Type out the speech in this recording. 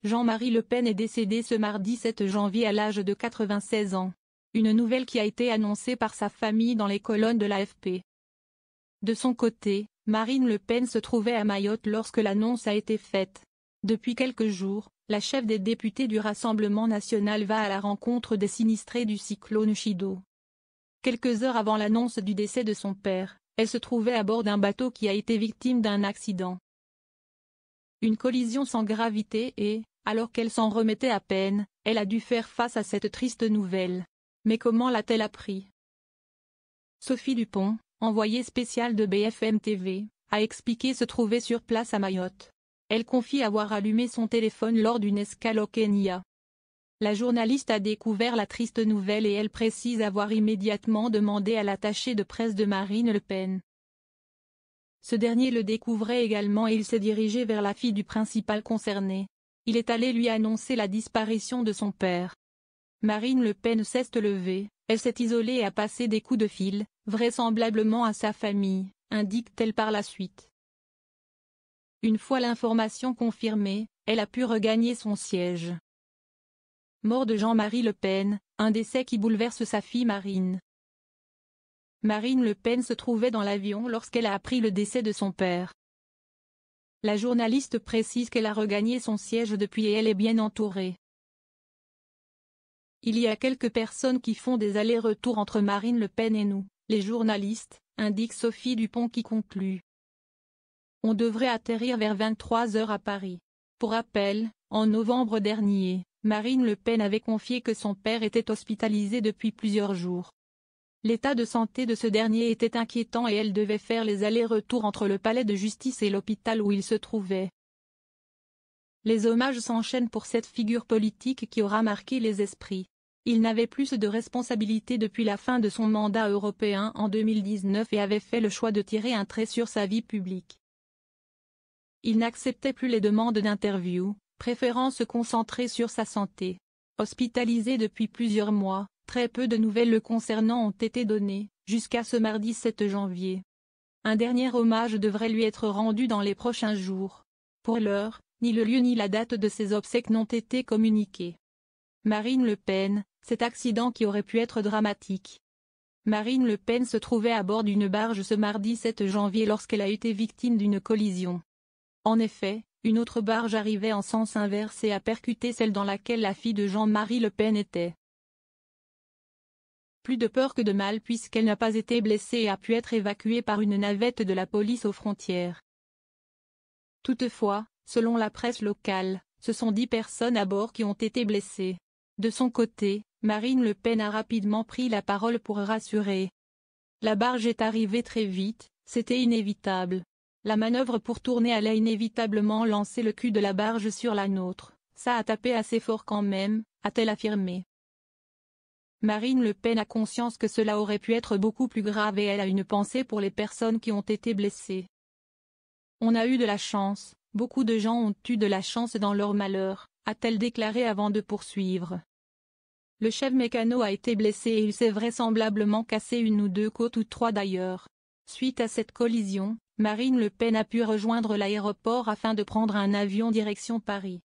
Jean-Marie Le Pen est décédé ce mardi 7 janvier à l'âge de 96 ans. Une nouvelle qui a été annoncée par sa famille dans les colonnes de l'AFP. De son côté, Marine Le Pen se trouvait à Mayotte lorsque l'annonce a été faite. Depuis quelques jours, la chef des députés du Rassemblement national va à la rencontre des sinistrés du cyclone Chido. Quelques heures avant l'annonce du décès de son père, elle se trouvait à bord d'un bateau qui a été victime d'un accident. Une collision sans gravité et, alors qu'elle s'en remettait à peine, elle a dû faire face à cette triste nouvelle. Mais comment l'a-t-elle appris? Sophie Dupont, envoyée spéciale de BFM TV, a expliqué se trouver sur place à Mayotte. Elle confie avoir allumé son téléphone lors d'une escale au Kenya. La journaliste a découvert la triste nouvelle et elle précise avoir immédiatement demandé à l'attaché de presse de Marine Le Pen. Ce dernier le découvrait également et il s'est dirigé vers la fille du principal concerné. Il est allé lui annoncer la disparition de son père. Marine Le Pen s'est levée, elle s'est isolée et a passé des coups de fil, vraisemblablement à sa famille, indique-t-elle par la suite. Une fois l'information confirmée, elle a pu regagner son siège. Mort de Jean-Marie Le Pen, un décès qui bouleverse sa fille Marine. Marine Le Pen se trouvait dans l'avion lorsqu'elle a appris le décès de son père. La journaliste précise qu'elle a regagné son siège depuis et elle est bien entourée. Il y a quelques personnes qui font des allers-retours entre Marine Le Pen et nous, les journalistes, indique Sophie Dupont qui conclut. On devrait atterrir vers 23 h à Paris. Pour rappel, en novembre dernier, Marine Le Pen avait confié que son père était hospitalisé depuis plusieurs jours. L'état de santé de ce dernier était inquiétant et elle devait faire les allers-retours entre le palais de justice et l'hôpital où il se trouvait. Les hommages s'enchaînent pour cette figure politique qui aura marqué les esprits. Il n'avait plus de responsabilité depuis la fin de son mandat européen en 2019 et avait fait le choix de tirer un trait sur sa vie publique. Il n'acceptait plus les demandes d'interview, préférant se concentrer sur sa santé. Hospitalisé depuis plusieurs mois, très peu de nouvelles le concernant ont été données, jusqu'à ce mardi 7 janvier. Un dernier hommage devrait lui être rendu dans les prochains jours. Pour l'heure, ni le lieu ni la date de ses obsèques n'ont été communiqués. Marine Le Pen, cet accident qui aurait pu être dramatique. Marine Le Pen se trouvait à bord d'une barge ce mardi 7 janvier lorsqu'elle a été victime d'une collision. En effet, une autre barge arrivait en sens inverse et a percuté celle dans laquelle la fille de Jean-Marie Le Pen était. Plus de peur que de mal puisqu'elle n'a pas été blessée et a pu être évacuée par une navette de la police aux frontières. Toutefois, selon la presse locale, ce sont 10 personnes à bord qui ont été blessées. De son côté, Marine Le Pen a rapidement pris la parole pour rassurer. La barge est arrivée très vite, c'était inévitable. La manœuvre pour tourner allait inévitablement lancer le cul de la barge sur la nôtre. Ça a tapé assez fort quand même, a-t-elle affirmé. Marine Le Pen a conscience que cela aurait pu être beaucoup plus grave et elle a une pensée pour les personnes qui ont été blessées. On a eu de la chance, beaucoup de gens ont eu de la chance dans leur malheur, a-t-elle déclaré avant de poursuivre. Le chef mécano a été blessé et il s'est vraisemblablement cassé une ou deux côtes ou 3 d'ailleurs. Suite à cette collision, Marine Le Pen a pu rejoindre l'aéroport afin de prendre un avion direction Paris.